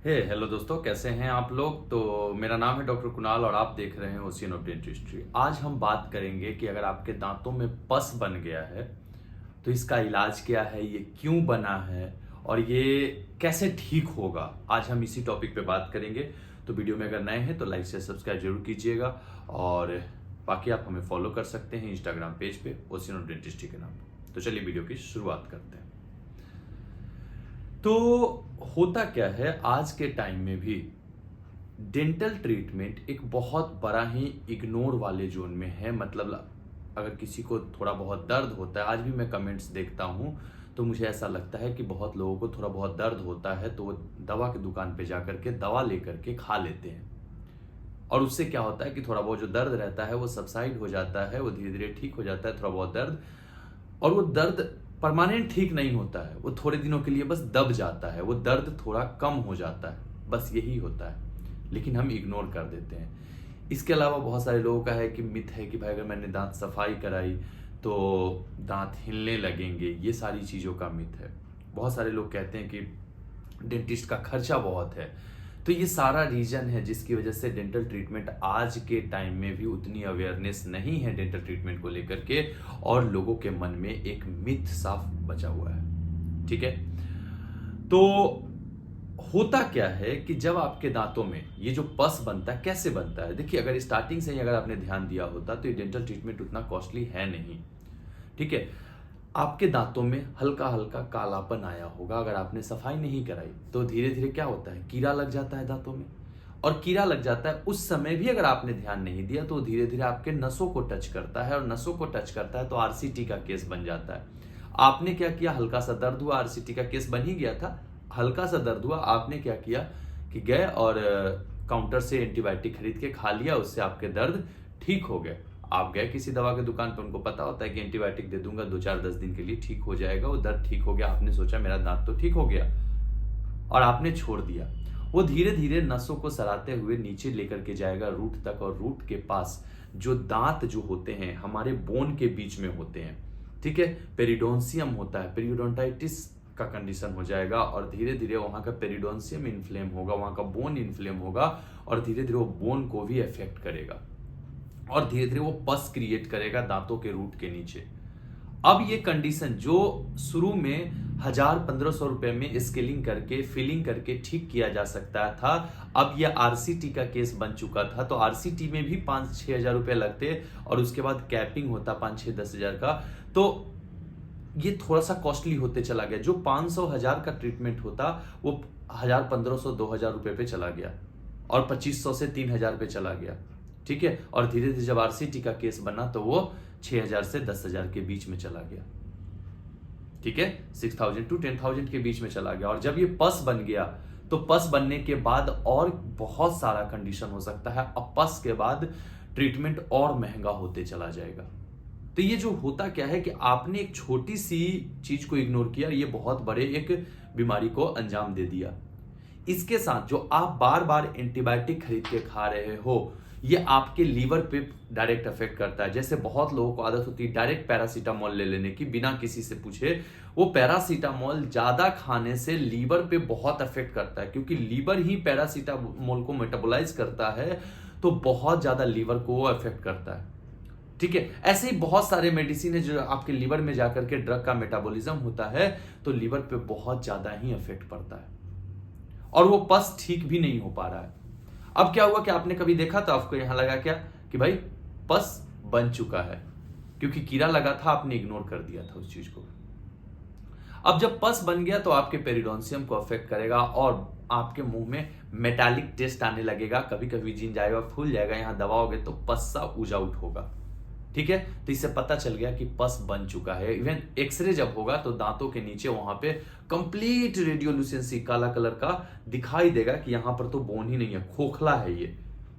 Hello दोस्तों, कैसे हैं आप लोग। तो मेरा नाम है डॉक्टर कुणाल और आप देख रहे हैं ओशियन ऑफ डेंटिस्ट्री। आज हम बात करेंगे कि अगर आपके दांतों में पस बन गया है तो इसका इलाज क्या है, ये क्यों बना है और ये कैसे ठीक होगा। आज हम इसी टॉपिक पे बात करेंगे। तो वीडियो में अगर नए हैं तो लाइक से सब्सक्राइब जरूर कीजिएगा और बाकी आप हमें फॉलो कर सकते हैं इंस्टाग्राम पेज पे ओशियन ऑफ डेंटिस्ट्री के नाम पे। तो चलिए वीडियो की शुरुआत करते हैं। तो होता क्या है, आज के टाइम में भी डेंटल ट्रीटमेंट एक बहुत बड़ा ही इग्नोर वाले जोन में है। मतलब अगर किसी को थोड़ा बहुत दर्द होता है, आज भी मैं कमेंट्स देखता हूँ तो मुझे ऐसा लगता है कि बहुत लोगों को थोड़ा बहुत दर्द होता है तो वो दवा की दुकान पे जा करके दवा लेकर के खा लेते हैं और उससे क्या होता है कि थोड़ा बहुत जो दर्द रहता है वो सबसाइड हो जाता है, वो धीरे धीरे ठीक हो जाता है थोड़ा बहुत दर्द। और वो दर्द परमानेंट ठीक नहीं होता है, वो थोड़े दिनों के लिए बस दब जाता है, वो दर्द थोड़ा कम हो जाता है, बस यही होता है। लेकिन हम इग्नोर कर देते हैं। इसके अलावा बहुत सारे लोगों का है कि मिथ है कि भाई अगर मैंने दांत सफाई कराई तो दांत हिलने लगेंगे। ये सारी चीज़ों का मिथ है। बहुत सारे लोग कहते हैं कि डेंटिस्ट का खर्चा बहुत है। तो ये सारा रीजन है जिसकी वजह से डेंटल ट्रीटमेंट आज के टाइम में भी उतनी अवेयरनेस नहीं है डेंटल ट्रीटमेंट को लेकर के और लोगों के मन में एक मिथ साफ बचा हुआ है। ठीक है, तो होता क्या है कि जब आपके दांतों में ये जो पस बनता है, कैसे बनता है। देखिए, अगर स्टार्टिंग से ही अगर आपने ध्यान दिया होता तो ये डेंटल ट्रीटमेंट उतना कॉस्टली है नहीं। ठीक है, आपके दांतों में हल्का हल्का कालापन आया होगा अगर आपने सफाई नहीं कराई तो धीरे धीरे क्या होता है, कीड़ा लग जाता है दांतों में। और कीड़ा लग जाता है उस समय भी अगर आपने ध्यान नहीं दिया तो धीरे धीरे आपके नसों को टच करता है और नसों को टच करता है तो आरसीटी का केस बन जाता है। आपने क्या किया, हल्का सा दर्द हुआ, आरसीटी का केस बन ही गया था। हल्का सा दर्द हुआ, आपने क्या किया कि गए और काउंटर से एंटीबायोटिक खरीद के खा लिया, उससे आपके दर्द ठीक हो गए। आप गए किसी दवा की दुकान पर, उनको पता होता है कि एंटीबायोटिक दे दूंगा 2 4 10 दिन के लिए ठीक हो जाएगा, वो दर्द ठीक हो गया। आपने सोचा मेरा दांत तो ठीक हो गया और आपने छोड़ दिया। वो धीरे धीरे नसों को सराते हुए नीचे लेकर के जाएगा रूट तक, और रूट के पास जो दांत जो होते हैं हमारे बोन के बीच में होते हैं। ठीक है, पेरिडोंसियम होता है, पेरियोडोंटाइटिस का कंडीशन हो जाएगा और धीरे धीरे वहां का पेरिडोंसियम इन्फ्लेम होगा, वहां का बोन इन्फ्लेम होगा और धीरे धीरे वो बोन को भी अफेक्ट करेगा और धीरे धीरे वो पस क्रिएट करेगा दांतों के रूट के नीचे। अब ये कंडीशन जो शुरू में 1000 1500 रुपए में स्केलिंग करके फिलिंग करके ठीक किया जा सकता था, अब ये आरसीटी का केस बन चुका था। तो आरसीटी में भी 5-6 हजार रुपए लगते और उसके बाद कैपिंग होता 5-6-10 हजार का। तो ये थोड़ा सा कॉस्टली होते चला गया। जो 500 1000 का ट्रीटमेंट होता वो 1000 1500 2000 रुपए पे चला गया और 2500 से 3000 पे चला गया। ठीक है, और धीरे धीरे जब आरसीटी का केस बना तो वो 6000 से 10000 के बीच में चला गया। ठीक है, 6000 to 10,000 के बीच में चला गया। और जब ये पस बन गया तो पस बनने के बाद और बहुत सारा कंडीशन हो सकता है। अब पस के बाद ट्रीटमेंट और महंगा होते चला जाएगा। तो ये जो होता क्या है कि आपने एक छोटी सी चीज को इग्नोर किया, ये बहुत बड़े एक बीमारी को अंजाम दे दिया। इसके साथ जो आप बार बार एंटीबायोटिक खरीद के खा रहे हो, ये आपके लीवर पे डायरेक्ट अफेक्ट करता है। जैसे बहुत लोगों को आदत होती है डायरेक्ट पैरासीटामोल ले लेने की बिना किसी से पूछे। वो पैरासीटामोल ज्यादा खाने से लीवर पे बहुत अफेक्ट करता है, क्योंकि लीवर ही पैरासीटामोल को मेटाबोलाइज करता है, तो बहुत ज्यादा लीवर को वो अफेक्ट करता है। ठीक है, ऐसे ही बहुत सारे मेडिसिन है जो आपके लीवर में जाकर के ड्रग का मेटाबॉलिज्म होता है तो लीवर पे बहुत ज्यादा ही इफेक्ट पड़ता है और वो पस ठीक भी नहीं हो पा रहा है। अब क्या हुआ कि आपने कभी देखा तो आपको यहां लगा क्या कि भाई पस बन चुका है, क्योंकि कीड़ा लगा था, आपने इग्नोर कर दिया था उस चीज को। अब जब पस बन गया तो आपके पेरिडोंसियम को अफेक्ट करेगा और आपके मुंह में मेटालिक टेस्ट आने लगेगा, कभी कभी जिंजाइवा फूल जाएगा, यहां दबाओगे तो पस सा ऊज आउट होगा। ठीक है, तो इससे पता चल गया कि पस बन चुका है। इवन एक्सरे जब होगा तो दांतों के नीचे वहां पे कंप्लीट रेडियोल्यूसेंसी काला कलर का दिखाई देगा कि यहां पर तो बोन ही नहीं है, खोखला है ये।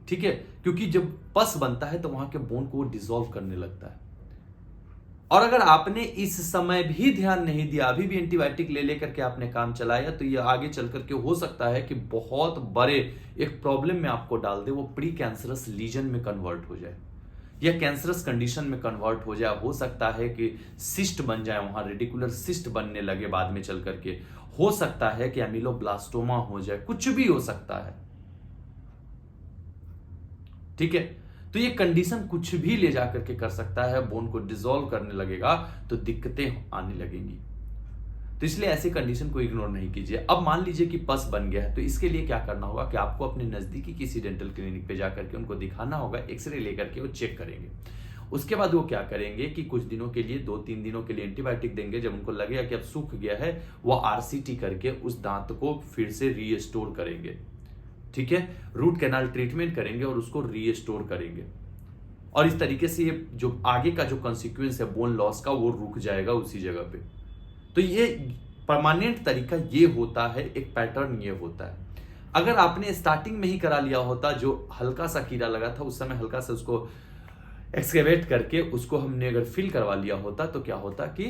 ठीक है, क्योंकि जब पस बनता है तो वहां के बोन को डिसॉल्व करने लगता है। और अगर आपने इस समय भी ध्यान नहीं दिया, अभी भी एंटीबायोटिक ले लेकर के आपने काम चलाया, तो ये आगे चल करके हो सकता है कि बहुत बड़े एक प्रॉब्लम में आपको डाल दे, वो प्री कैंसरस लीजन में कन्वर्ट हो जाए। या कैंसरस कंडीशन में कन्वर्ट हो जाए, हो सकता है कि सिस्ट बन जाए, वहां रेडिकुलर सिस्ट बनने लगे बाद में चल करके, हो सकता है कि एमिलोब्लास्टोमा हो जाए, कुछ भी हो सकता है। ठीक है, तो ये कंडीशन कुछ भी ले जाकर के कर सकता है, बोन को डिसॉल्व करने लगेगा तो दिक्कतें आने लगेंगी। तो इसलिए ऐसी कंडीशन को इग्नोर नहीं कीजिए। अब मान लीजिए कि पस बन गया है, तो इसके लिए क्या करना होगा कि आपको अपने नजदीकी किसी डेंटल क्लिनिक पे जाकर के उनको दिखाना होगा, एक्सरे लेकर के वो चेक करेंगे। उसके बाद वो क्या करेंगे कि कुछ दिनों के लिए, 2-3 दिनों के लिए एंटीबायोटिक देंगे। जब उनको लगेगा कि अब सूख गया है, वो आरसीटी करके उस दांत को फिर से रीस्टोर करेंगे। ठीक है, रूट कैनाल ट्रीटमेंट करेंगे और उसको रीस्टोर करेंगे। और इस तरीके से ये जो आगे का जो कॉन्सिक्वेंस है बोन लॉस का, वो रुक जाएगा उसी जगह पे। तो ये परमानेंट तरीका ये होता है, एक पैटर्न ये होता है। अगर आपने स्टार्टिंग में ही करा लिया होता, जो हल्का सा कीड़ा लगा था उस समय हल्का सा उसको एक्सकेवेट करके उसको हमने अगर फिल करवा लिया होता, तो क्या होता कि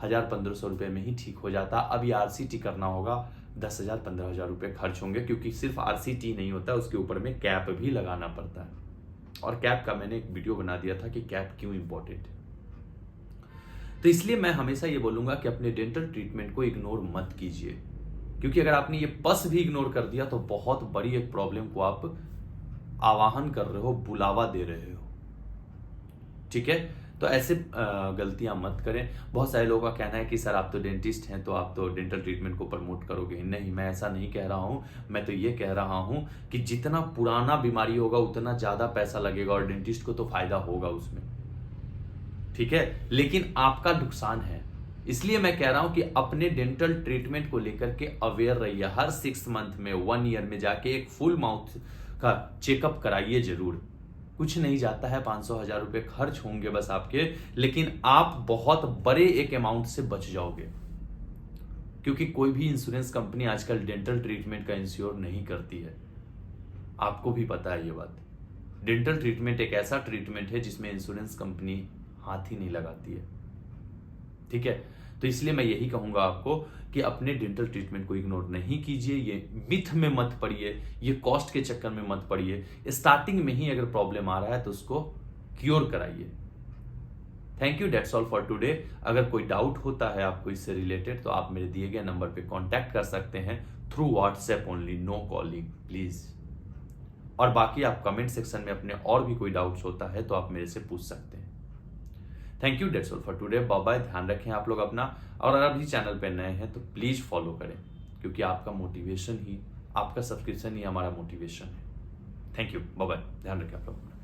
1000-1500 रुपए में ही ठीक हो जाता। अब ये आरसीटी करना होगा, 10,000-15,000 रुपए खर्च होंगे, क्योंकि सिर्फ आरसीटी नहीं होता, उसके ऊपर में कैप भी लगाना पड़ता है। और कैप का मैंने एक वीडियो बना दिया था कि कैप क्यों इंपॉर्टेंट है। तो इसलिए मैं हमेशा ये बोलूंगा कि अपने डेंटल ट्रीटमेंट को इग्नोर मत कीजिए, क्योंकि अगर आपने ये पस भी इग्नोर कर दिया तो बहुत बड़ी एक प्रॉब्लम को आप आवाहन कर रहे हो, बुलावा दे रहे हो। ठीक है, तो ऐसे गलतियां मत करें। बहुत सारे लोगों का कहना है कि सर आप तो डेंटिस्ट हैं, तो आप तो डेंटल ट्रीटमेंट को प्रमोट करोगे। नहीं, मैं ऐसा नहीं कह रहा हूं। मैं तो ये कह रहा हूं कि जितना पुराना बीमारी होगा उतना ज्यादा पैसा लगेगा और डेंटिस्ट को तो फायदा होगा उसमें। ठीक है, लेकिन आपका नुकसान है। इसलिए मैं कह रहा हूं कि अपने डेंटल ट्रीटमेंट को लेकर के अवेयर रहिए। हर 6 मंथ में, 1 ईयर में जाके एक फुल माउथ का चेकअप कराइए जरूर। कुछ नहीं जाता है, 500-1000 रुपए खर्च होंगे बस आपके, लेकिन आप बहुत बड़े एक अमाउंट से बच जाओगे। क्योंकि कोई भी इंश्योरेंस कंपनी आजकल डेंटल ट्रीटमेंट का इंश्योर नहीं करती है, आपको भी पता है ये बात। डेंटल ट्रीटमेंट एक ऐसा ट्रीटमेंट है जिसमें इंश्योरेंस कंपनी हाथ ही नहीं लगाती है। ठीक है, तो इसलिए मैं यही कहूंगा आपको कि अपने डेंटल ट्रीटमेंट को इग्नोर नहीं कीजिए, ये मिथ में मत पड़िए, ये कॉस्ट के चक्कर में मत पड़िए। स्टार्टिंग में ही अगर प्रॉब्लम आ रहा है तो उसको क्योर कराइए। Thank you, that's all for today. अगर कोई डाउट होता है आपको इससे रिलेटेड, तो आप मेरे दिए गए नंबर पे कांटेक्ट कर सकते हैं through WhatsApp only, no calling please. और बाकी आप कमेंट सेक्शन में अपने और भी कोई डाउट्स होता है तो आप मेरे से पूछ सकते हैं। Thank you, that's all for today, bye bye. ध्यान रखें आप लोग अपना, और अगर अभी चैनल पे नए हैं तो प्लीज फॉलो करें, क्योंकि आपका मोटिवेशन ही, आपका सब्सक्रिप्शन ही हमारा मोटिवेशन है। थैंक यू, बाय बाय, ध्यान रखें आप लोग।